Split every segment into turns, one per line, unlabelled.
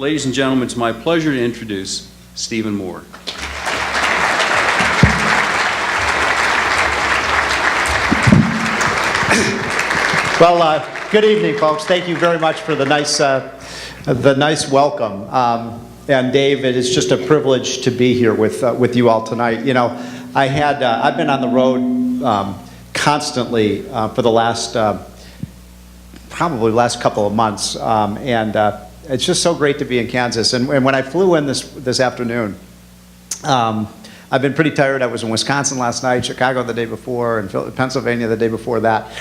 Ladies and gentlemen, it's my pleasure to introduce Stephen Moore.
Well, good evening, folks. Thank you very much for the nice welcome. And Dave, it is just a privilege to be here with you all tonight. You know, I've been on the road constantly for the last probably last couple of months, and it's just so great to be in Kansas. And when I flew in this afternoon, I've been pretty tired. I was in Wisconsin last night, Chicago the day before, and Pennsylvania the day before that.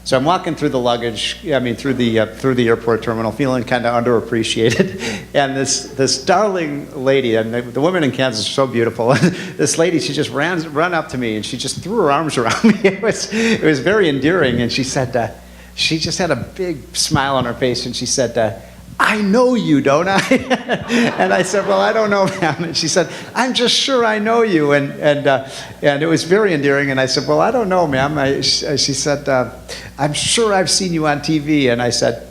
So I'm walking through the luggage, through the airport terminal, feeling kind of underappreciated. And this darling lady, and the women in Kansas are so beautiful. This lady, she just ran up to me and she just threw her arms around me. It was very endearing. And she said, she just had a big smile on her face, and she said, "I know you, don't I?" And I said, "Well, I don't know, ma'am." And she said, "I'm just sure I know you." And it was very endearing. And I said, "Well, I don't know, ma'am." She said, "I'm sure I've seen you on TV." And I said,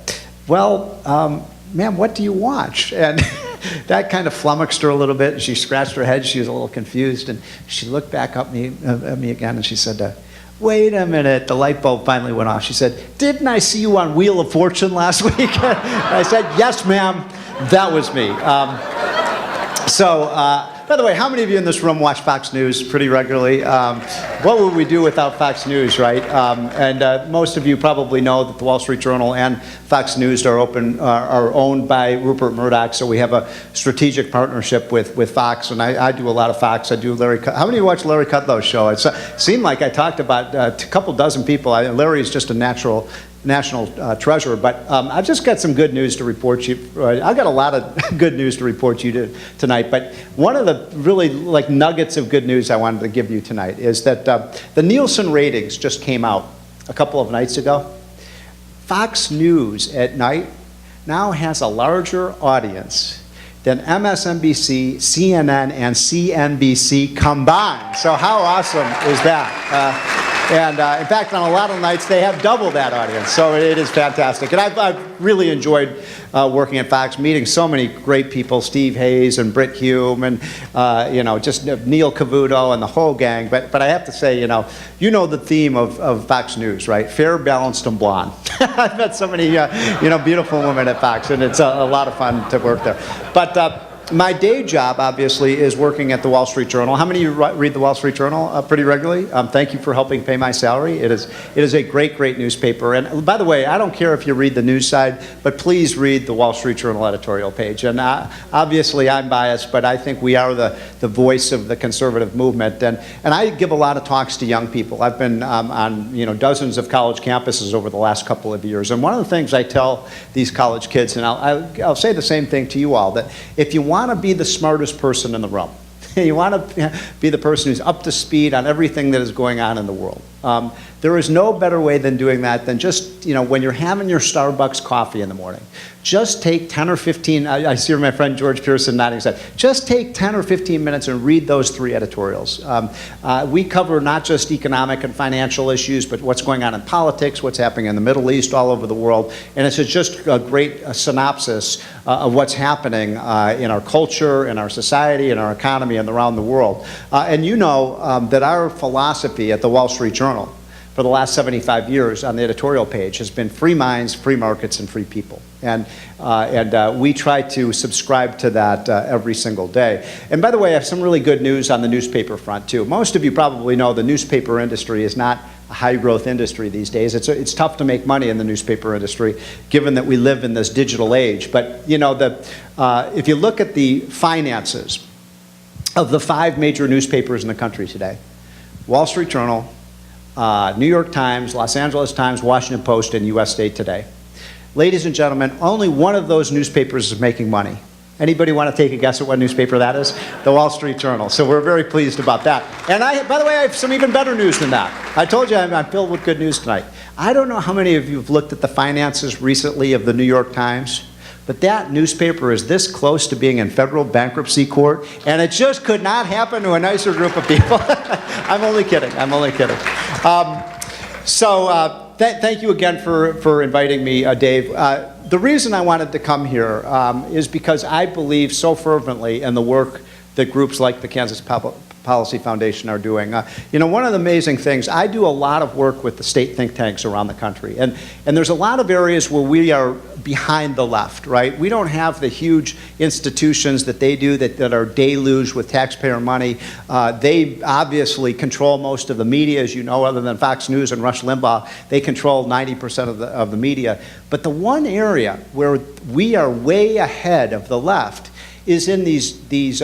"Well, ma'am, what do you watch?" And that kind of flummoxed her a little bit. She scratched her head. She was a little confused. And she looked back at me again, and she said, "Wait a minute." The light bulb finally went off. She said, "Didn't I see you on Wheel of Fortune last week?" I said, "Yes, ma'am, that was me." By the way, how many of you in this room watch Fox News pretty regularly? What would we do without Fox News, right? Most of you probably know that the Wall Street Journal and Fox News are owned by Rupert Murdoch, so we have a strategic partnership with Fox, and I do a lot of Fox. I do Larry. How many of you watch Larry Kudlow's show? It seemed like I talked about a couple dozen people. Larry is just a national treasure, but I've just got some good news to report you. I've got a lot of good news to report you tonight, but one of the really nuggets of good news I wanted to give you tonight is that the Nielsen ratings just came out a couple of nights ago. Fox News at night now has a larger audience than MSNBC, CNN, and CNBC combined. So how awesome is that? In fact, on a lot of nights, they have double that audience. So it is fantastic. And I've really enjoyed working at Fox, meeting so many great people, Steve Hayes and Britt Hume, and just Neil Cavuto and the whole gang. But I have to say, you know the theme of Fox News, right? Fair, balanced, and blonde. I've met so many beautiful women at Fox, and it's a lot of fun to work there. But my day job, obviously, is working at the Wall Street Journal. How many of you read the Wall Street Journal pretty regularly? Thank you for helping pay my salary. It is a great, great newspaper. And by the way, I don't care if you read the news side, but please read the Wall Street Journal editorial page. And obviously, I'm biased, but I think we are the voice of the conservative movement. And I give a lot of talks to young people. I've been on dozens of college campuses over the last couple of years. And one of the things I tell these college kids, and I'll say the same thing to you all, that if you want to be the smartest person in the room, you want to be the person who's up to speed on everything that is going on in the world. There is no better way than doing that than just, when you're having your Starbucks coffee in the morning, just take 10 or 15, I see my friend George Pearson nodding his head, just take 10 or 15 minutes and read those 3 editorials. We cover not just economic and financial issues, but what's going on in politics, what's happening in the Middle East, all over the world, and it's just a great synopsis of what's happening in our culture, in our society, in our economy, and around the world. And that our philosophy at the Wall Street Journal for the last 75 years on the editorial page has been free minds, free markets, and free people. And we try to subscribe to that every single day. And by the way, I have some really good news on the newspaper front, too. Most of you probably know the newspaper industry is not a high-growth industry these days. It's tough to make money in the newspaper industry, given that we live in this digital age. But, if you look at the finances of the 5 major newspapers in the country today, Wall Street Journal, New York Times, Los Angeles Times, Washington Post, and USA Today. Ladies and gentlemen, only one of those newspapers is making money. Anybody want to take a guess at what newspaper that is? The Wall Street Journal. So we're very pleased about that. And by the way, I have some even better news than that. I told you I'm filled with good news tonight. I don't know how many of you have looked at the finances recently of the New York Times, but that newspaper is this close to being in federal bankruptcy court, and it just could not happen to a nicer group of people. I'm only kidding. Thank you again for inviting me, Dave. The reason I wanted to come here is because I believe so fervently in the work that groups like the Kansas Policy Foundation are doing. You know, one of the amazing things, I do a lot of work with the state think tanks around the country, and there's a lot of areas where we are behind the left, right? We don't have the huge institutions that they do that are deluged with taxpayer money. They obviously control most of the media, as you know, other than Fox News and Rush Limbaugh. They control 90% of the media. But the one area where we are way ahead of the left is in these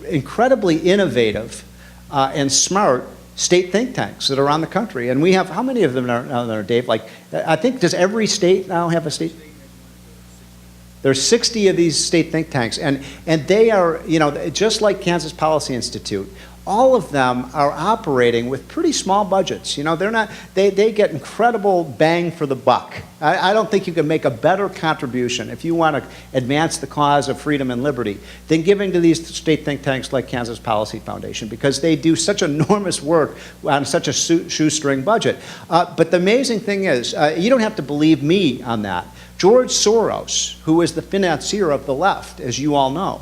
incredibly innovative and smart state think tanks that are around the country. And we have, how many of them are there, Dave? Like, I think, does every state now have a state? There's 60 of these state think tanks, and they are, you know, just like Kansas Policy Institute, all of them are operating with pretty small budgets. You know, they're not, they get incredible bang for the buck. I don't think you can make a better contribution if you want to advance the cause of freedom and liberty than giving to these state think tanks like Kansas Policy Foundation, because they do such enormous work on such a shoestring budget. But the amazing thing is, you don't have to believe me on that. George Soros, who is the financier of the left, as you all know,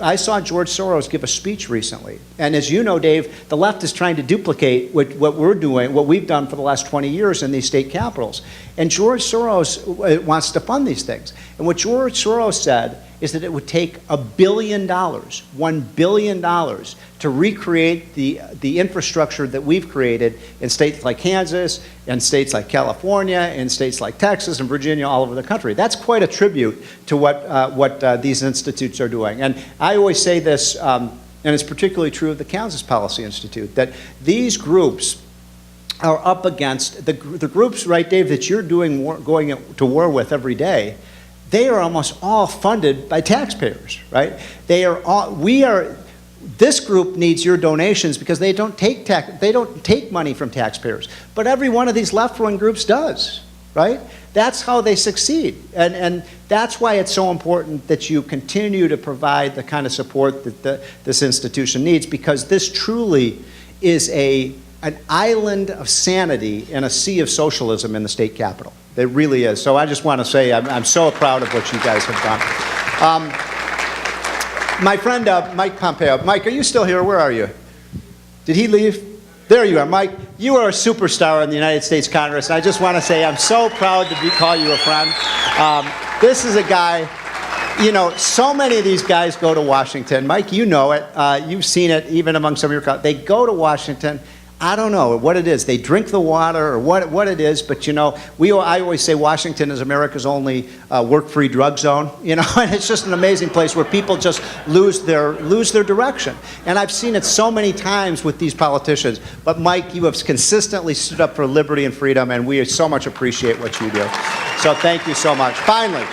I saw George Soros give a speech recently, and as you know, Dave, the left is trying to duplicate what we're doing, what we've done for the last 20 years in these state capitals. And George Soros wants to fund these things. And what George Soros said is that it would take $1 billion, $1 billion, to recreate the infrastructure that we've created in states like Kansas, in states like California, in states like Texas and Virginia, all over the country. That's quite a tribute to what these institutes are doing. And I always say this, and it's particularly true of the Kansas Policy Institute, that these groups are up against the groups, right, Dave, that you're going to war with every day. They are almost all funded by taxpayers, right? This group needs your donations because they don't take money from taxpayers. But every one of these left-wing groups does, right? That's how they succeed. And that's why it's so important that you continue to provide the kind of support that this institution needs, because this truly is an island of sanity in a sea of socialism in the state capitol. It really is. So I just want to say I'm so proud of what you guys have done. My friend Mike Pompeo. Mike, are you still here? Where are you? Did he leave? There you are, Mike. You are a superstar in the United States Congress. And I just want to say I'm so proud to call you a friend. This is a guy, you know, so many of these guys go to Washington. Mike, you know it. You've seen it even among some of your colleagues. They go to Washington. I don't know what it is. They drink the water or what it is, but you know, I always say Washington is America's only work-free drug zone, you know, and it's just an amazing place where people just lose their direction. And I've seen it so many times with these politicians. But Mike, you have consistently stood up for liberty and freedom, and we so much appreciate what you do. So thank you so much. Finally,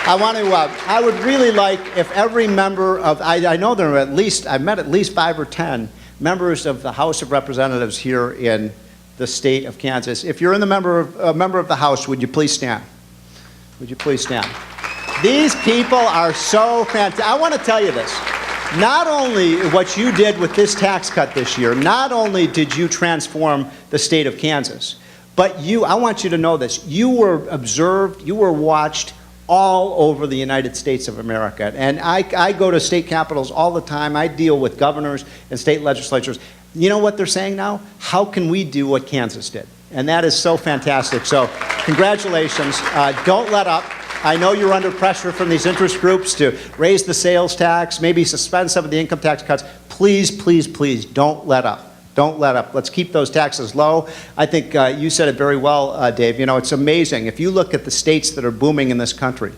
I would really like if every member of, I know there are I've met at least 5 or 10 members of the House of Representatives here in the state of Kansas. If you're a member of the House, would you please stand? Would you please stand? These people are so fantastic. I want to tell you this. Not only what you did with this tax cut this year, not only did you transform the state of Kansas, but I want you to know this. You were observed, you were watched all over the United States of America. And I go to state capitals all the time. I deal with governors and state legislatures. You know what they're saying now? How can we do what Kansas did? And that is so fantastic. So congratulations. Don't let up. I know you're under pressure from these interest groups to raise the sales tax, maybe suspend some of the income tax cuts. Please, please, please don't let up. Don't let up. Let's keep those taxes low. I think you said it very well, Dave. You know, it's amazing. If you look at the states that are booming in this country,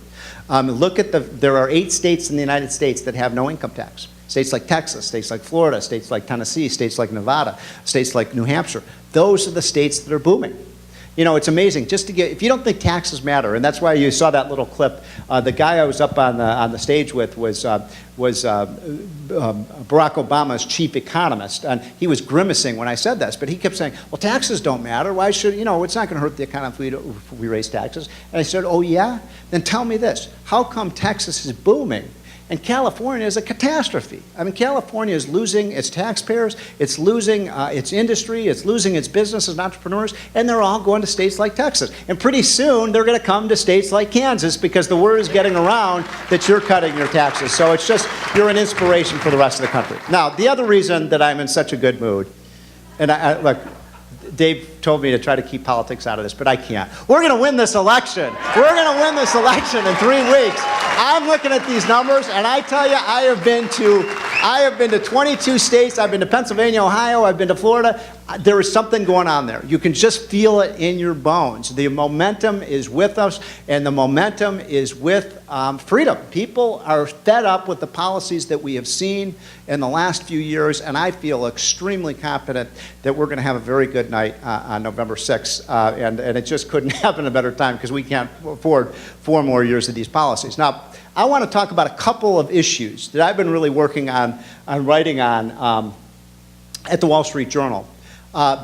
there are 8 states in the United States that have no income tax. States like Texas, states like Florida, states like Tennessee, states like Nevada, states like New Hampshire. Those are the states that are booming. You know, it's amazing. Just to get, if you don't think taxes matter, and that's why you saw that little clip. The guy I was up on the stage with was Barack Obama's chief economist, and he was grimacing when I said this. But he kept saying, "Well, taxes don't matter. Why should it's not going to hurt the economy if we raise taxes?" And I said, "Oh yeah? Then tell me this: how come Texas is booming, And California is a catastrophe. I mean, California is losing its taxpayers, it's losing its industry, it's losing its businesses and entrepreneurs, and they're all going to states like Texas. And pretty soon, they're going to come to states like Kansas because the word is getting around that you're cutting your taxes. So it's just, you're an inspiration for the rest of the country. Now, the other reason that I'm in such a good mood, and look, Dave told me to try to keep politics out of this, but I can't. We're going to win this election. We're going to win this election in 3 weeks. I'm looking at these numbers, and I tell you, I have been to 22 states. I've been to Pennsylvania, Ohio. I've been to Florida. There is something going on there. You can just feel it in your bones. The momentum is with us, and the momentum is with freedom. People are fed up with the policies that we have seen in the last few years, and I feel extremely confident that we're going to have a very good night on November 6th, and it just couldn't happen a better time because we can't afford 4 more years of these policies. Now, I want to talk about a couple of issues that I've been really working on writing on at the Wall Street Journal.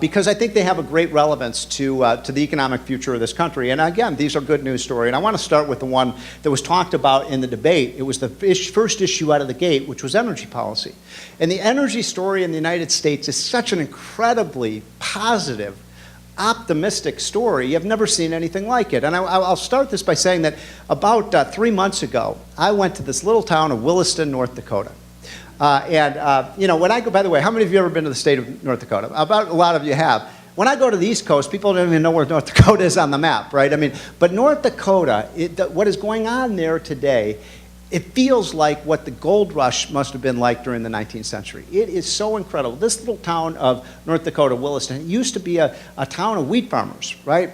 Because I think they have a great relevance to the economic future of this country. And again, these are good news stories. And I want to start with the one that was talked about in the debate. It was the first issue out of the gate, which was energy policy. And the energy story in the United States is such an incredibly positive, optimistic story. You've never seen anything like it. And I'll start this by saying that about 3 months ago, I went to this little town of Williston, North Dakota. You know, when I go, by the way, how many of you have ever been to the state of North Dakota? About a lot of you have. When I go to the East Coast, people don't even know where North Dakota is on the map, right? I mean, but North Dakota, what is going on there today, it feels like what the gold rush must have been like during the 19th century. It is so incredible. This little town of North Dakota, Williston, used to be a town of wheat farmers, right?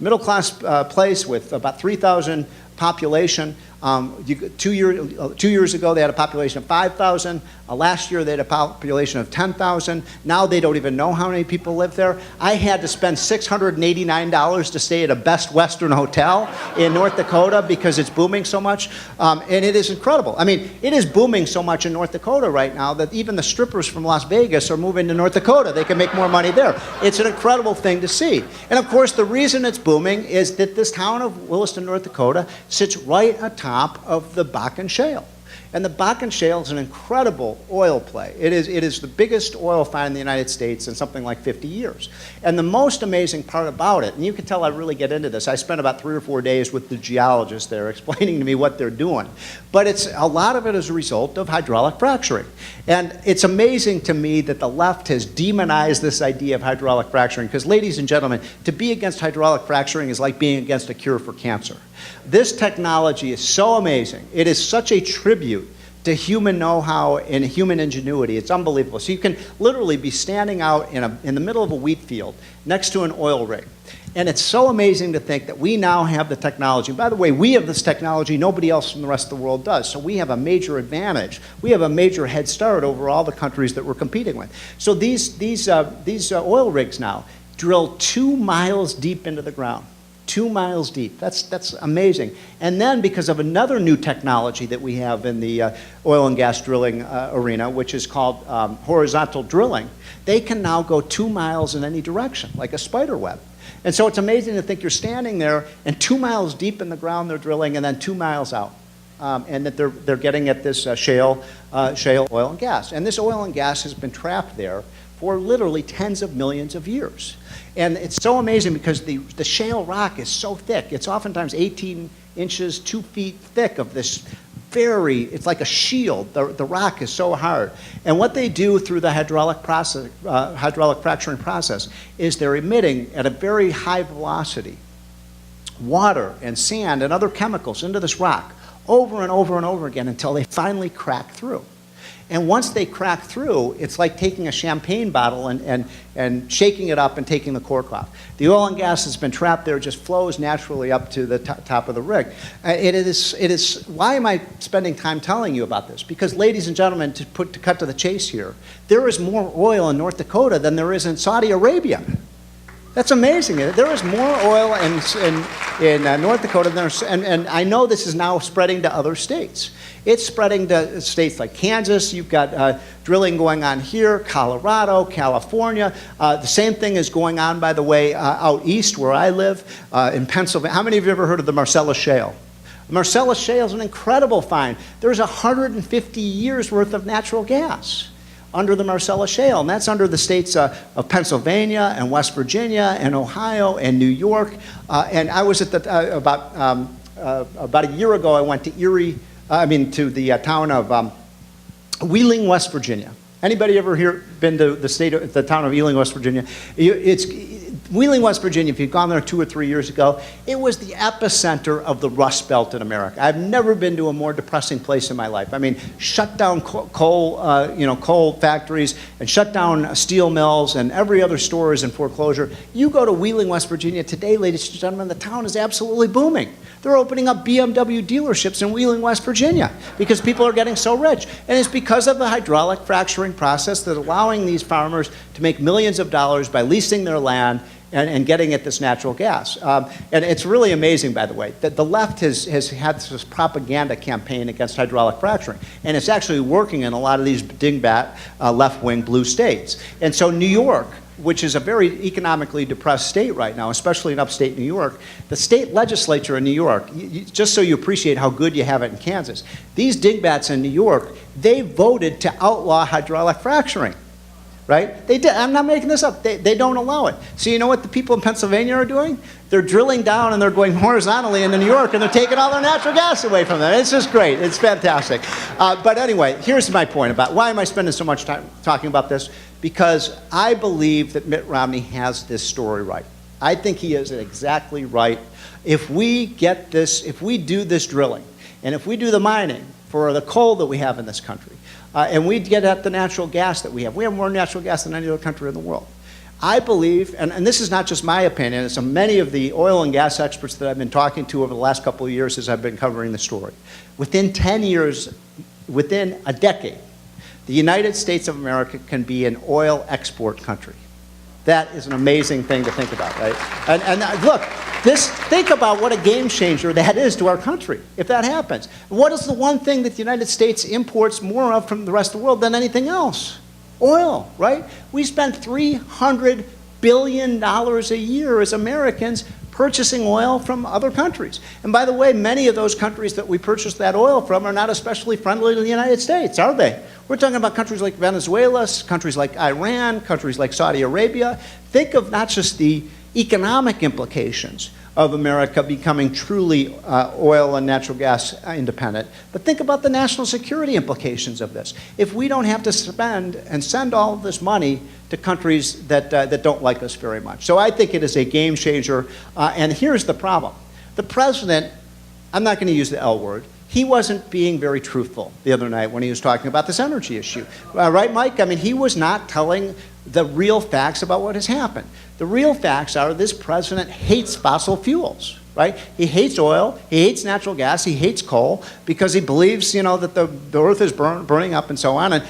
Middle-class place with about 3,000 population. 2 years ago, they had a population of 5,000. Last year, they had a population of 10,000. Now they don't even know how many people live there. I had to spend $689 to stay at a Best Western hotel in North Dakota because it's booming so much. And it is incredible. I mean, it is booming so much in North Dakota right now that even the strippers from Las Vegas are moving to North Dakota. They can make more money there. It's an incredible thing to see. And of course, the reason it's booming is that this town of Williston, North Dakota, sits right atop of the Bakken Shale. And the Bakken Shale is an incredible oil play. It is the biggest oil find in the United States in something like 50 years. And the most amazing part about it, and you can tell I really get into this, I spent about 3 or 4 days with the geologists there explaining to me what they're doing. But a lot of it is a result of hydraulic fracturing. And it's amazing to me that the left has demonized this idea of hydraulic fracturing because, ladies and gentlemen, to be against hydraulic fracturing is like being against a cure for cancer. This technology is so amazing. It is such a tribute to human know-how and human ingenuity. It's unbelievable. So you can literally be standing out in the middle of a wheat field next to an oil rig. And it's so amazing to think that we now have the technology. By the way, we have this technology nobody else in the rest of the world does. So we have a major advantage. We have a major head start over all the countries that we're competing with. So these oil rigs now drill 2 miles deep into the ground. 2 miles deep. That's amazing. And then because of another new technology that we have in the oil and gas drilling arena, which is called horizontal drilling, they can now go 2 miles in any direction, like a spider web. And so it's amazing to think you're standing there and 2 miles deep in the ground they're drilling and then 2 miles out. And that they're getting at this shale oil and gas. And this oil and gas has been trapped there for literally tens of millions of years. And it's so amazing because the shale rock is so thick. It's oftentimes 18 inches, 2 feet thick of this it's like a shield. The rock is so hard. And what they do through the hydraulic fracturing process is they're emitting at a very high velocity water and sand and other chemicals into this rock over and over and over again until they finally crack through. And once they crack through, it's like taking a champagne bottle and shaking it up and taking the cork off. The oil and gas that's been trapped there just flows naturally up to the top of the rig. It is. Why am I spending time telling you about this? Because, ladies and gentlemen, to cut to the chase here, there is more oil in North Dakota than there is in Saudi Arabia. That's amazing. There is more oil in North Dakota than there, and I know this is now spreading to other states. It's spreading to states like Kansas. You've got drilling going on here, Colorado, California. The same thing is going on, by the way, out east where I live in Pennsylvania. How many of you have ever heard of the Marcellus Shale? The Marcellus Shale is an incredible find. There's 150 years worth of natural gas under the Marcellus Shale, and that's under the states of Pennsylvania and West Virginia and Ohio and New York. And I was at the, about a year ago, I went to to the town of Wheeling, West Virginia. Anybody ever here been to the town of Wheeling, West Virginia? Wheeling, West Virginia, if you've gone there 2 or 3 years ago, it was the epicenter of the Rust Belt in America. I've never been to a more depressing place in my life. I mean, shut down coal factories and shut down steel mills, and every other store is in foreclosure. You go to Wheeling, West Virginia today, ladies and gentlemen, the town is absolutely booming. They're opening up BMW dealerships in Wheeling, West Virginia because people are getting so rich. And it's because of the hydraulic fracturing process that's allowing these farmers to make millions of dollars by leasing their land and getting at this natural gas. And it's really amazing, by the way, that the left has had this propaganda campaign against hydraulic fracturing. And it's actually working in a lot of these dingbat left-wing blue states. And so New York, which is a very economically depressed state right now, especially in upstate New York, the state legislature in New York, just so you appreciate how good you have it in Kansas, these dingbats in New York, they voted to outlaw hydraulic fracturing. Right? They did. I'm not making this up. They don't allow it. So you know what the people in Pennsylvania are doing? They're drilling down and they're going horizontally into New York and they're taking all their natural gas away from them. It's just great. It's fantastic. But anyway, here's my point about why am I spending so much time talking about this? Because I believe that Mitt Romney has this story right. I think he is exactly right. If we get this, if we do this drilling, and if we do the mining for the coal that we have in this country, and we get at the natural gas that we have more natural gas than any other country in the world. I believe, and this is not just my opinion, it's many of the oil and gas experts that I've been talking to over the last couple of years as I've been covering the story. Within 10 years, within a decade, the United States of America can be an oil export country. That is an amazing thing to think about, right? And look, think about what a game changer that is to our country if that happens. What is the one thing that the United States imports more of from the rest of the world than anything else? Oil, right? We spend $300 billion a year as Americans purchasing oil from other countries. And by the way, many of those countries that we purchase that oil from are not especially friendly to the United States, are they? We're talking about countries like Venezuela, countries like Iran, countries like Saudi Arabia. Think of not just the economic implications of America becoming truly oil and natural gas independent, but think about the national security implications of this. If we don't have to spend and send all of this money to countries that don't like us very much. So I think it is a game changer, and here's the problem. The president, I'm not going to use the L word, he wasn't being very truthful the other night when he was talking about this energy issue. Right, Mike? I mean, he was not telling the real facts about what has happened. The real facts are this president hates fossil fuels, right? He hates oil, he hates natural gas, he hates coal because he believes, that the earth is burning up and so on. And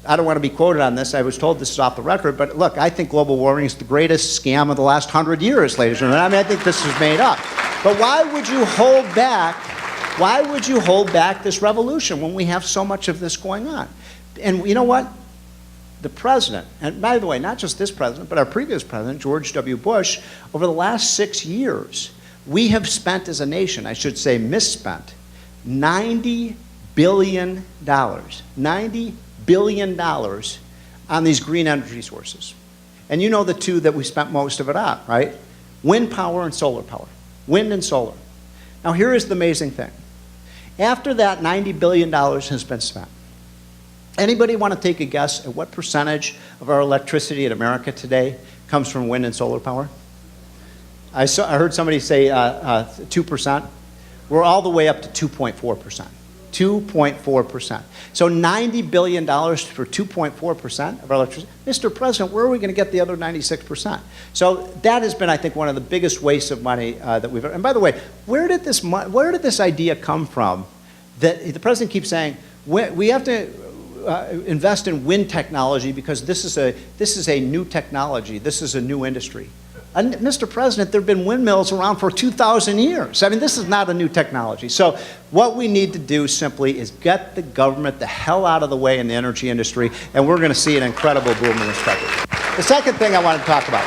I don't want to be quoted on this. I was told this is off the record, but look, I think global warming is the greatest scam of the last 100 years, ladies and gentlemen. I mean, I think this is made up. But why would you hold back? Why would you hold back this revolution when we have so much of this going on? And you know what? The president, and by the way, not just this president, but our previous president, George W. Bush, over the last 6 years, we have spent as a nation, I should say misspent, $90 billion. $90 billion on these green energy sources. And you know the two that we spent most of it on, right? Wind power and solar power. Wind and solar. Now here is the amazing thing. After that $90 billion has been spent, anybody want to take a guess at what percentage of our electricity in America today comes from wind and solar power? I heard somebody say 2%. We're all the way up to 2.4%. 2.4%. So $90 billion for 2.4% of our electricity. Mr. President, where are we going to get the other 96%? So that has been, I think, one of the biggest wastes of money that we've ever. And by the way, where did this idea come from that the president keeps saying, we have to invest in wind technology because this is a new technology, this is a new industry. And Mr. President, there have been windmills around for 2,000 years. I mean, this is not a new technology. So what we need to do simply is get the government the hell out of the way in the energy industry, and we're going to see an incredible boom in this country. The second thing I want to talk about,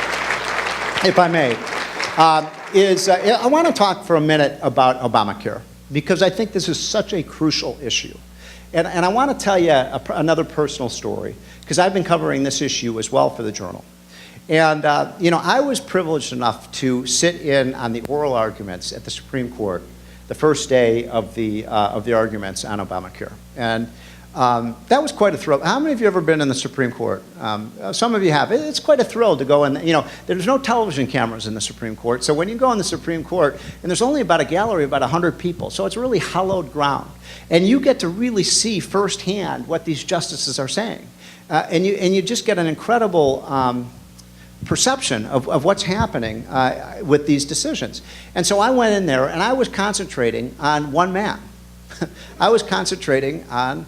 if I may, is I want to talk for a minute about Obamacare. because I think this is such a crucial issue. And I want to tell you another personal story, because I've been covering this issue as well for the Journal. And you know, I was privileged enough to sit in on the oral arguments at the Supreme Court the first day of the arguments on Obamacare. And that was quite a thrill. How many of you have ever been in the Supreme Court? Some of you have. It's quite a thrill to go in. You know, there's no television cameras in the Supreme Court, so when you go in the Supreme Court, and there's only about a gallery of about 100 people, so it's really hallowed ground. And you get to really see firsthand what these justices are saying. And you just get an incredible perception of what's happening with these decisions. And so I went in there, and I was concentrating on one man. I was concentrating on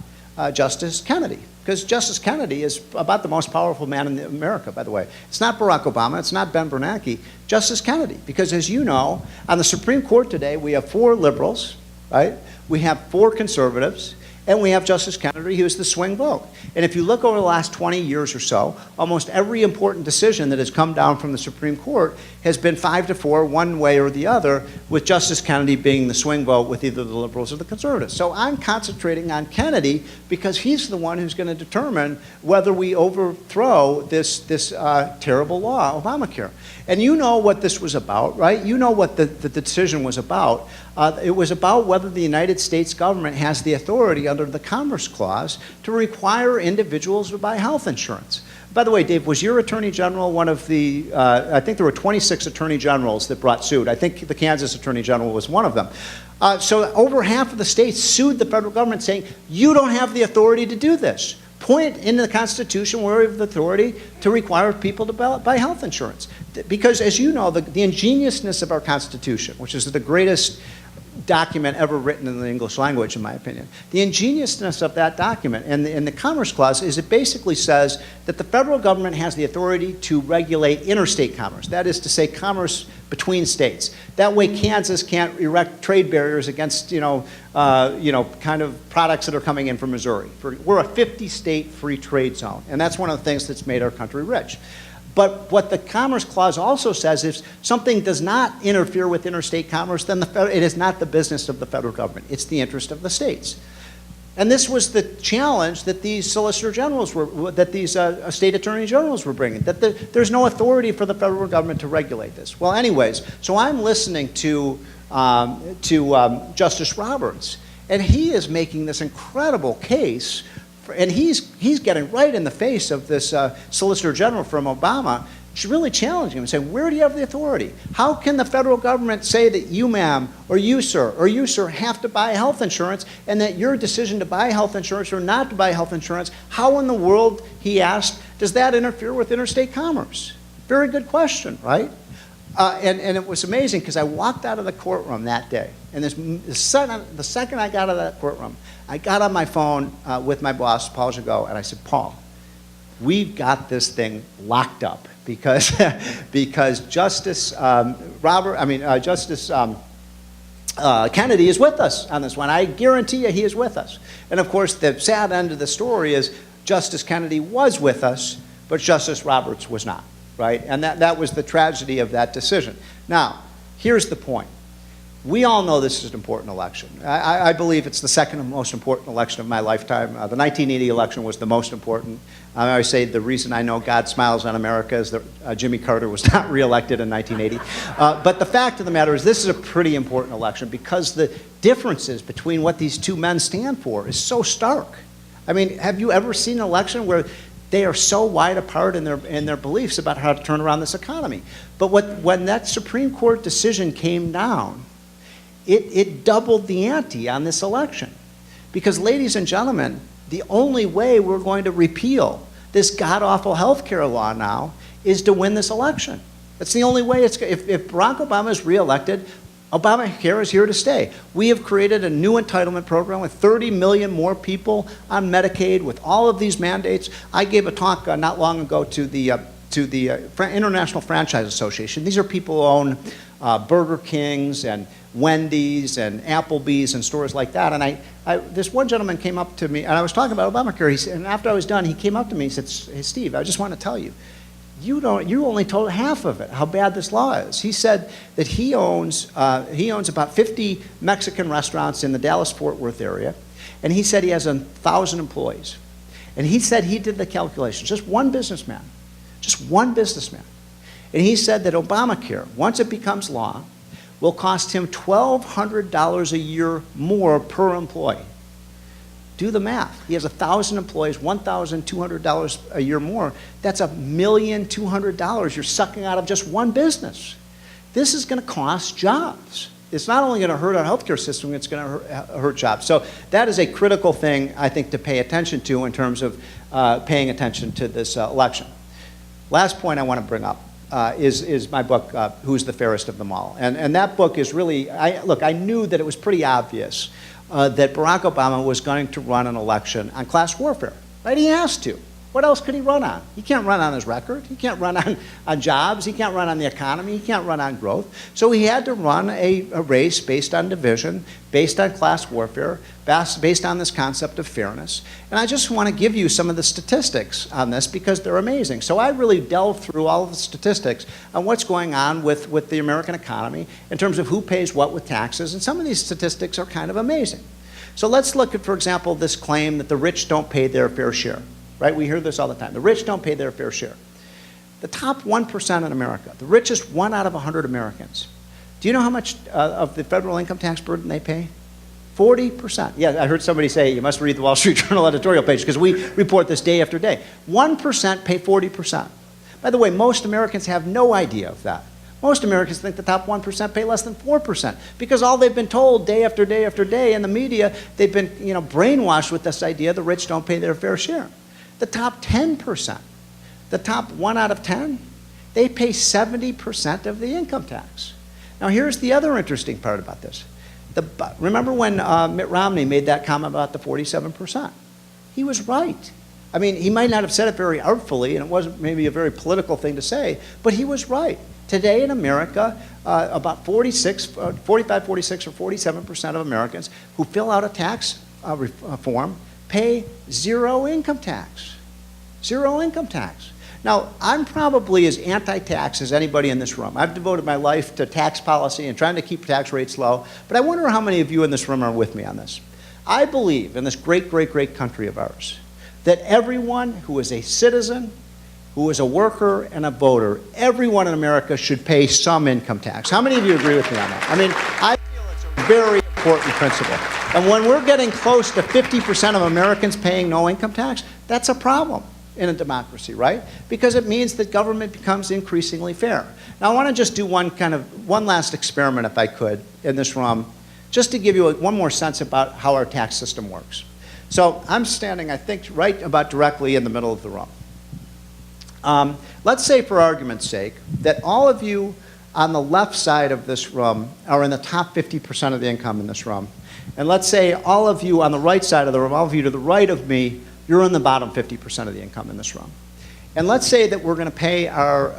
Justice Kennedy, because Justice Kennedy is about the most powerful man in America, by the way. It's not Barack Obama, it's not Ben Bernanke, Justice Kennedy, because as you know, on the Supreme Court today, we have 4 liberals, right? We have 4 conservatives, and we have Justice Kennedy, who is the swing vote. And if you look over the last 20 years or so, almost every important decision that has come down from the Supreme Court has been 5-4, one way or the other, with Justice Kennedy being the swing vote with either the liberals or the conservatives. So I'm concentrating on Kennedy because he's the one who's going to determine whether we overthrow this terrible law, Obamacare. And you know what this was about, right? You know what the decision was about. It was about whether the United States government has the authority under the Commerce Clause to require individuals to buy health insurance. By the way, Dave, was your Attorney General one of the, I think there were 26 Attorney Generals that brought suit. I think the Kansas Attorney General was one of them. So over half of the states sued the federal government saying, you don't have the authority to do this. Point in the Constitution where we have the authority to require people to buy health insurance. Because as you know, the ingeniousness of our Constitution, which is the greatest document ever written in the English language, in my opinion. The ingeniousness of that document and the Commerce Clause is it basically says that the federal government has the authority to regulate interstate commerce. That is to say, commerce between states. That way, Kansas can't erect trade barriers against, kind of products that are coming in from Missouri. We're a 50-state free trade zone, and that's one of the things that's made our country rich. But what the Commerce Clause also says is something does not interfere with interstate commerce, then it is not the business of the federal government. It's the interest of the states. And this was the challenge that these Solicitor Generals that these state Attorney Generals were bringing, that there's no authority for the federal government to regulate this. Well, anyways, so I'm listening to Justice Roberts, and he is making this incredible case. And he's getting right in the face of this Solicitor General from Obama, really challenging him and saying, where do you have the authority? How can the federal government say that you, ma'am, or you, sir, have to buy health insurance, and that your decision to buy health insurance or not to buy health insurance, how in the world, he asked, does that interfere with interstate commerce? Very good question, right? And it was amazing because I walked out of the courtroom that day, and the second I got out of that courtroom, I got on my phone with my boss, Paul Jagot, and I said, Paul, we've got this thing locked up because Justice Kennedy is with us on this one. I guarantee you he is with us. And of course, the sad end of the story is Justice Kennedy was with us, but Justice Roberts was not. Right? And that was the tragedy of that decision. Now, here's the point. We all know this is an important election. I believe it's the second most important election of my lifetime. The 1980 election was the most important. I always say the reason I know God smiles on America is that Jimmy Carter was not reelected in 1980. But the fact of the matter is this is a pretty important election because the differences between what these two men stand for is so stark. I mean, have you ever seen an election where they are so wide apart in their beliefs about how to turn around this economy? But when that Supreme Court decision came down, it doubled the ante on this election. Because, ladies and gentlemen, the only way we're going to repeal this god-awful health care law now is to win this election. That's the only way. If Barack Obama is reelected, Obamacare is here to stay. We have created a new entitlement program with 30 million more people on Medicaid with all of these mandates. I gave a talk not long ago to the International Franchise Association. These are people who own Burger Kings and Wendy's and Applebee's and stores like that. And this one gentleman came up to me, and I was talking about Obamacare. And after I was done, he came up to me and said, hey, Steve, I just want to tell you, you only told half of it, how bad this law is. He said that he owns about 50 Mexican restaurants in the Dallas-Fort Worth area, and he said he has 1,000 employees. And he said he did the calculations, just one businessman. And he said that Obamacare, once it becomes law, will cost him $1,200 a year more per employee. Do the math. He has 1,000 employees, $1,200 a year more. That's $1,200,000 you're sucking out of just one business. This is going to cost jobs. It's not only going to hurt our healthcare system, it's going to hurt jobs. So that is a critical thing, I think, to pay attention to in terms of paying attention to this election. Last point I want to bring up is my book, Who's the Fairest of Them All? And that book is really, look, I knew that it was pretty obvious that Barack Obama was going to run an election on class warfare, right? He has to. What else could he run on? He can't run on his record. He can't run on jobs. He can't run on the economy. He can't run on growth. So he had to run a race based on division, based on class warfare, based on this concept of fairness. And I just want to give you some of the statistics on this because they're amazing. So I really delved through all of the statistics on what's going on with the American economy in terms of who pays what with taxes. And some of these statistics are kind of amazing. So let's look at, for example, this claim that the rich don't pay their fair share. Right? We hear this all the time. The rich don't pay their fair share. The top 1% in America, the richest 1 out of 100 Americans, do you know how much of the federal income tax burden they pay? 40%. Yeah, I heard somebody say, you must read the Wall Street Journal editorial page because we report this day after day. 1% pay 40%. By the way, most Americans have no idea of that. Most Americans think the top 1% pay less than 4% because all they've been told day after day after day in the media, they've been brainwashed with this idea the rich don't pay their fair share. The top 10%, the top 1 out of 10, they pay 70% of the income tax. Now here's the other interesting part about this. Remember when Mitt Romney made that comment about the 47%? He was right. I mean, he might not have said it very artfully, and it wasn't maybe a very political thing to say, but he was right. Today in America, about 45, 46, or 47% of Americans who fill out a tax form pay zero income tax. Zero income tax. Now, I'm probably as anti-tax as anybody in this room. I've devoted my life to tax policy and trying to keep tax rates low, but I wonder how many of you in this room are with me on this. I believe in this great, great, great country of ours that everyone who is a citizen, who is a worker and a voter, everyone in America should pay some income tax. How many of you agree with me on that? I mean, I feel it's a very important principle. And when we're getting close to 50% of Americans paying no income tax, that's a problem in a democracy, right? Because it means that government becomes increasingly fair. Now I want to just do one last experiment, if I could, in this room, just to give you one more sense about how our tax system works. So I'm standing, I think, right about directly in the middle of the room. Let's say, for argument's sake, that all of you on the left side of this room are in the top 50% of the income in this room. And let's say all of you on the right side of the room, all of you to the right of me, you're in the bottom 50% of the income in this room. And let's say that we're going to pay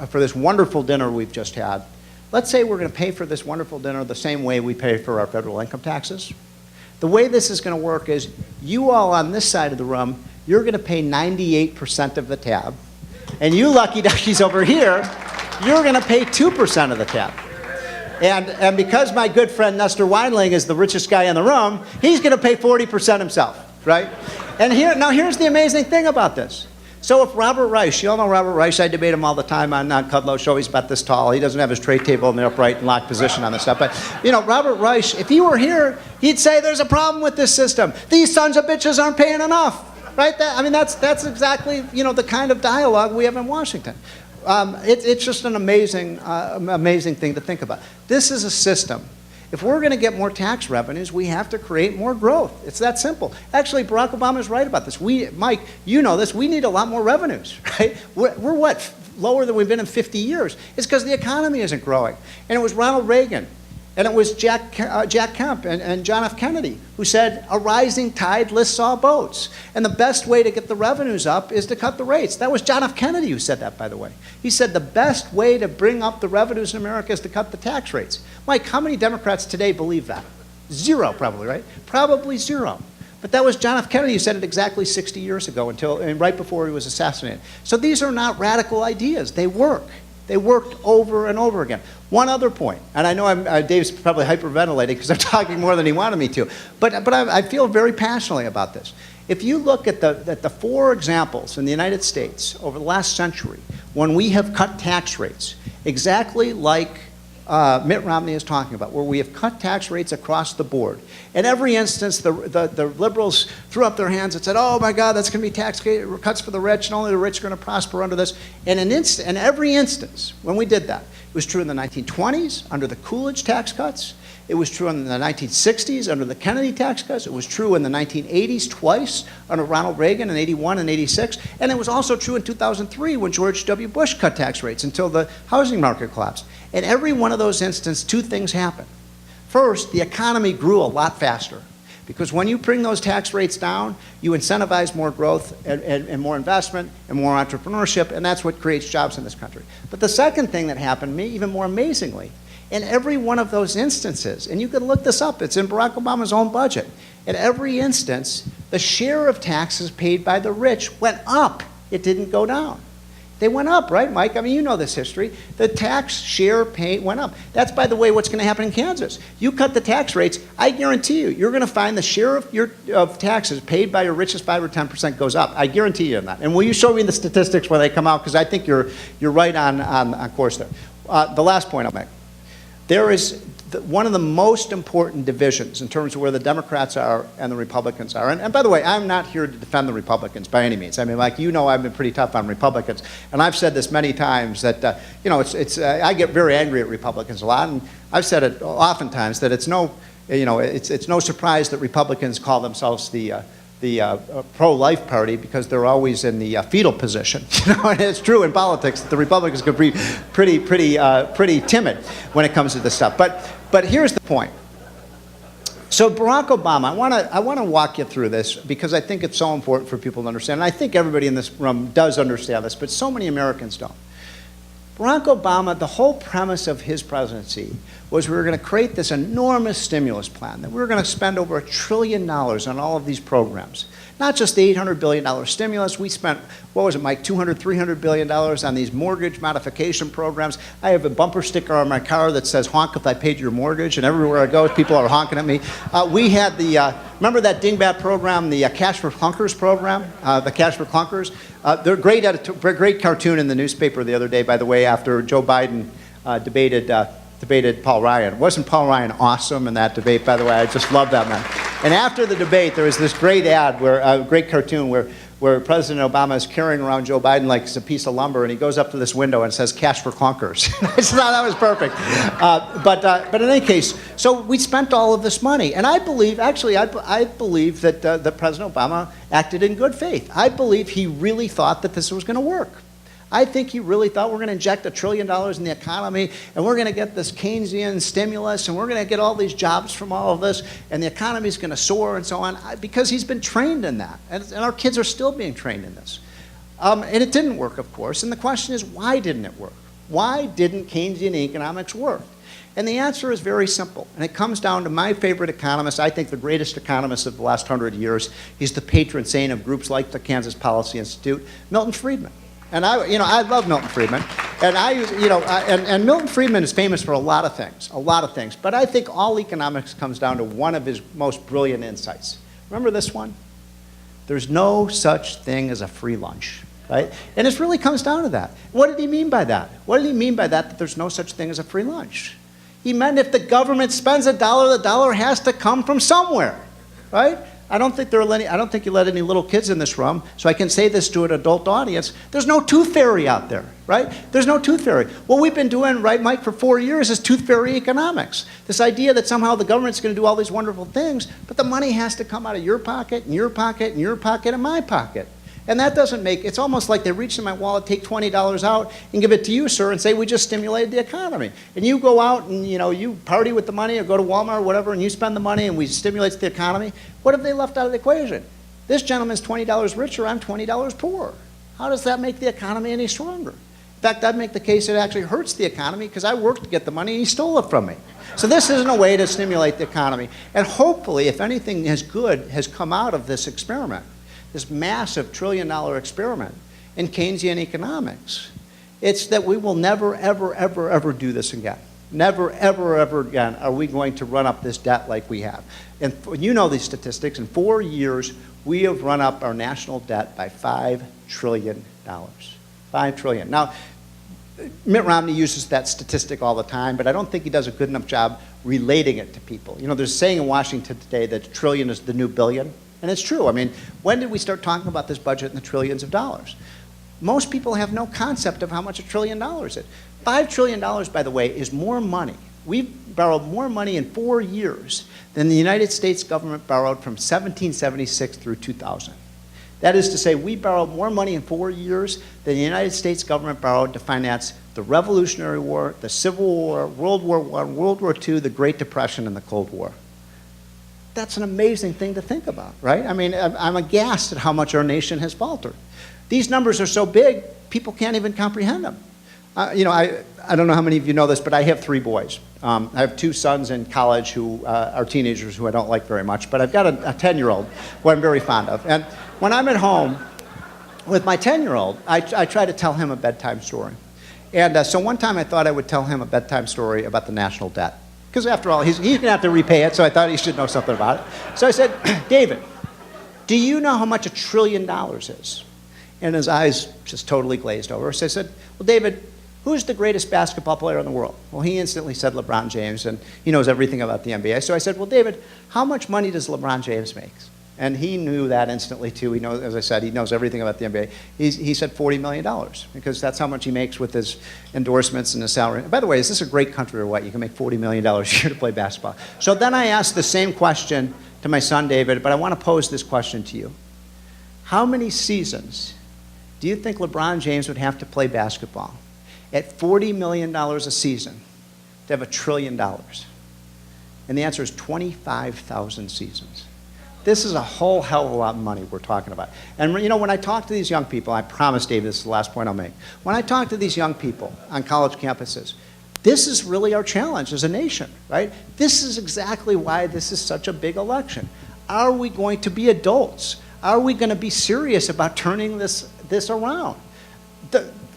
for this wonderful dinner we've just had, let's say we're going to pay for this wonderful dinner the same way we pay for our federal income taxes. The way this is going to work is you all on this side of the room, you're going to pay 98% of the tab. And you lucky duckies over here, you're going to pay 2% of the tab. And because my good friend Nestor Weinling is the richest guy in the room, he's going to pay 40% himself, right? And here's the amazing thing about this. So if Robert Reich, you all know Robert Reich, I debate him all the time on Kudlow's show, he's about this tall, he doesn't have his tray table in the upright and locked position on this stuff, but Robert Reich, if he were here, he'd say there's a problem with this system. These sons of bitches aren't paying enough, right? That's exactly, the kind of dialogue we have in Washington. It's just an amazing thing to think about. This is a system. If we're going to get more tax revenues, we have to create more growth. It's that simple. Actually, Barack Obama is right about this. Mike, you know this. We need a lot more revenues, right? We're what? Lower than we've been in 50 years. It's because the economy isn't growing. And it was Ronald Reagan, and it was Jack Kemp and John F. Kennedy who said, a rising tide lifts all boats. And the best way to get the revenues up is to cut the rates. That was John F. Kennedy who said that, by the way. He said the best way to bring up the revenues in America is to cut the tax rates. Mike, how many Democrats today believe that? Zero, probably, right? Probably zero. But that was John F. Kennedy who said it exactly 60 years ago, and right before he was assassinated. So these are not radical ideas. They work. They worked over and over again. One other point, and I know Dave's probably hyperventilating because I'm talking more than he wanted me to, but I feel very passionately about this. If you look at the 4 examples in the United States over the last century when we have cut tax rates, exactly like Mitt Romney is talking about, where we have cut tax rates across the board. In every instance, the liberals threw up their hands and said, oh my God, that's going to be tax cuts for the rich, and only the rich are going to prosper under this. And in every instance, when we did that, it was true in the 1920s under the Coolidge tax cuts. It was true in the 1960s under the Kennedy tax cuts. It was true in the 1980s twice under Ronald Reagan in 81 and 86. And it was also true in 2003 when George W. Bush cut tax rates until the housing market collapsed. In every one of those instances, 2 things happened. First, the economy grew a lot faster, because when you bring those tax rates down, you incentivize more growth and more investment and more entrepreneurship, and that's what creates jobs in this country. But the second thing that happened, even more amazingly, in every one of those instances, and you can look this up, it's in Barack Obama's own budget, in every instance, the share of taxes paid by the rich went up. It didn't go down. They went up, right, Mike? I mean, you know this history. The tax share paid went up. That's, by the way, what's going to happen in Kansas. You cut the tax rates, I guarantee you're going to find the share of taxes paid by your richest 5 or 10% goes up. I guarantee you that. And will you show me the statistics when they come out? Because I think you're right on course there. The last point I'll make. There is one of the most important divisions in terms of where the Democrats are and the Republicans are. And by the way, I'm not here to defend the Republicans by any means. I mean, like, you know, I've been pretty tough on Republicans. And I've said this many times that, you know, I get very angry at Republicans a lot. And I've said it oftentimes that it's no surprise that Republicans call themselves the pro-life party, because they're always in the fetal position. You know, and it's true in politics that the Republicans can be pretty timid when it comes to this stuff. But here's the point. So Barack Obama, I want to walk you through this because I think it's so important for people to understand. And I think everybody in this room does understand this, but so many Americans don't. Barack Obama, the whole premise of his presidency was we were going to create this enormous stimulus plan, that we were going to spend over $1 trillion on all of these programs. Not just the $800 billion stimulus. We spent, what was it, Mike, $200, $300 billion on these mortgage modification programs. I have a bumper sticker on my car that says, honk if I paid your mortgage, and everywhere I go, people are honking at me. We had remember that dingbat program, the Cash for Clunkers program, the Cash for Clunkers? They're great cartoon in the newspaper the other day, by the way, after Joe Biden debated Paul Ryan. Wasn't Paul Ryan awesome in that debate, by the way? I just love that man. And after the debate, there was this great ad, great cartoon where President Obama is carrying around Joe Biden like it's a piece of lumber, and he goes up to this window and says, "Cash for clunkers." I just thought that was perfect. But in any case, so we spent all of this money, and I believe that President Obama acted in good faith. I believe he really thought that this was going to work. I think he really thought we're going to inject $1 trillion in the economy, and we're going to get this Keynesian stimulus, and we're going to get all these jobs from all of this, and the economy is going to soar and so on, because he's been trained in that. And our kids are still being trained in this. And it didn't work, of course. And the question is, why didn't it work? Why didn't Keynesian economics work? And the answer is very simple. And it comes down to my favorite economist, I think the greatest economist of the last 100 years. He's the patron saint of groups like the Kansas Policy Institute, Milton Friedman. And I love Milton Friedman, and Milton Friedman is famous for a lot of things. But I think all economics comes down to one of his most brilliant insights. Remember this one? There's no such thing as a free lunch, right? And it really comes down to that. What did he mean by that? What did he mean by that there's no such thing as a free lunch? He meant if the government spends $1, the dollar has to come from somewhere, right? I don't think you let any little kids in this room, so I can say this to an adult audience. There's no tooth fairy out there, right? There's no tooth fairy. What we've been doing, right, Mike, for 4 years is tooth fairy economics. This idea that somehow the government's going to do all these wonderful things, but the money has to come out of your pocket, and your pocket, and your pocket, and my pocket. And that doesn't make, it's almost like they reach in my wallet, take $20 out, and give it to you, sir, and say, we just stimulated the economy. And you go out and, you party with the money or go to Walmart or whatever, and you spend the money and we stimulate the economy. What have they left out of the equation? This gentleman's $20 richer, I'm $20 poorer. How does that make the economy any stronger? fact, I'd make the case it actually hurts the economy because I worked to get the money and he stole it from me. So this isn't a way to stimulate the economy. And hopefully, if anything is good has come out of this experiment, this massive trillion-dollar experiment in Keynesian economics, it's that we will never, ever, ever, ever do this again. Never, ever, ever again are we going to run up this debt like we have. And you know these statistics. In 4 years, we have run up our national debt by $5 trillion. $5 trillion. Now, Mitt Romney uses that statistic all the time, but I don't think he does a good enough job relating it to people. You know, there's a saying in Washington today that a trillion is the new billion, and it's true. I mean, when did we start talking about this budget in the trillions of dollars? Most people have no concept of how much $1 trillion is. $5 trillion, by the way, is more money. We've borrowed more money in 4 years than the United States government borrowed from 1776 through 2000. That is to say, we borrowed more money in 4 years than the United States government borrowed to finance the Revolutionary War, the Civil War, World War I, World War II, the Great Depression, and the Cold War. That's an amazing thing to think about, right? I mean, I'm aghast at how much our nation has faltered. These numbers are so big, people can't even comprehend them. You know, I don't know how many of you know this, but I have 3 boys. I have 2 sons in college who are teenagers who I don't like very much, but I've got a 10-year-old who I'm very fond of. And when I'm at home with my 10-year-old, I try to tell him a bedtime story. And so one time I thought I would tell him a bedtime story about the national debt. Because after all, he's going to have to repay it, so I thought he should know something about it. So I said, David, do you know how much $1 trillion is? And his eyes just totally glazed over. So I said, well, David, who's the greatest basketball player in the world? Well, he instantly said LeBron James, and he knows everything about the NBA. So I said, well, David, how much money does LeBron James make? And he knew that instantly, too. He knows, as I said, he knows everything about the NBA. He said $40 million, because that's how much he makes with his endorsements and his salary. And by the way, is this a great country or what? You can make $40 million a year to play basketball. So then I asked the same question to my son, David, but I want to pose this question to you. How many seasons do you think LeBron James would have to play basketball at $40 million a season to have $1 trillion? And the answer is 25,000 seasons. This is a whole hell of a lot of money we're talking about. And you know, when I talk to these young people, I promise, Dave, this is the last point I'll make. When I talk to these young people on college campuses, this is really our challenge as a nation, right? This is exactly why this is such a big election. Are we going to be adults? Are we going to be serious about turning this around?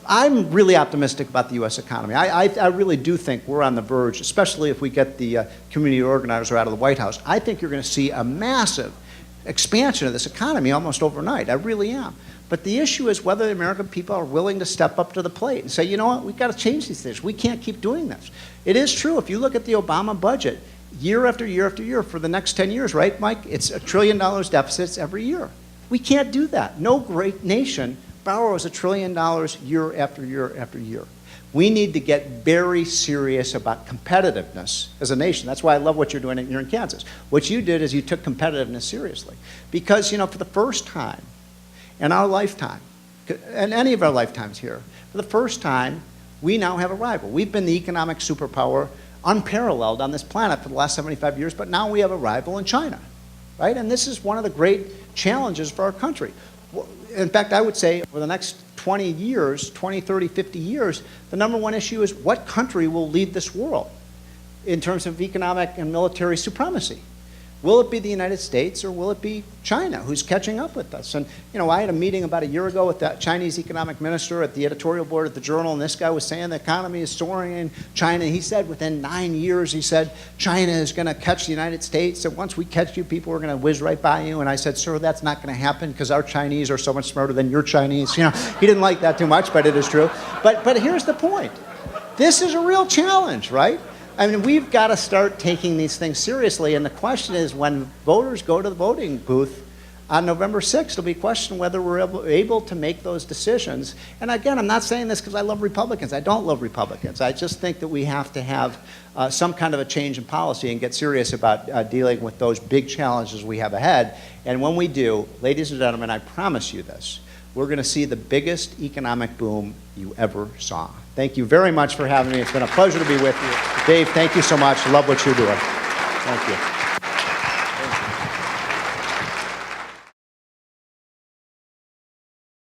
I'm really optimistic about the U.S. economy. I really do think we're on the verge, especially if we get the community organizer out of the White House. I think you're going to see a massive expansion of this economy almost overnight. I really am. But the issue is whether the American people are willing to step up to the plate and say, you know what, we've got to change these things. We can't keep doing this. It is true, if you look at the Obama budget, year after year after year for the next 10 years, right, Mike? It's $1 trillion deficits every year. We can't do that. No great nation borrows $1 trillion year after year after year. We need to get very serious about competitiveness as a nation. That's why I love what you're doing here in Kansas. What you did is you took competitiveness seriously. Because, you know, for the first time in our lifetime, and any of our lifetimes here, for the first time, we now have a rival. We've been the economic superpower unparalleled on this planet for the last 75 years, but now we have a rival in China, right? And this is one of the great challenges for our country. In fact, I would say for the next 20 years, 20, 30, 50 years, the number one issue is what country will lead this world in terms of economic and military supremacy? Will it be the United States or will it be China who's catching up with us? And, you know, I had a meeting about a year ago with the Chinese economic minister at the editorial board at the Journal, and this guy was saying the economy is soaring in China. He said within 9 years, he said, China is going to catch the United States, and once we catch you, people are going to whiz right by you. And I said, sir, that's not going to happen because our Chinese are so much smarter than your Chinese. You know, he didn't like that too much, but it is true. But here's the point. This is a real challenge, right? I mean, we've got to start taking these things seriously, and the question is when voters go to the voting booth on November 6th, it'll be a question whether we're able to make those decisions. And again, I'm not saying this because I love Republicans. I don't love Republicans. I just think that we have to have some kind of a change in policy and get serious about dealing with those big challenges we have ahead. And when we do, ladies and gentlemen, I promise you this, we're going to see the biggest economic boom you ever saw. Thank you very much for having me. It's been a pleasure to be with you. Dave, thank you so much. I love what you're doing. Thank you.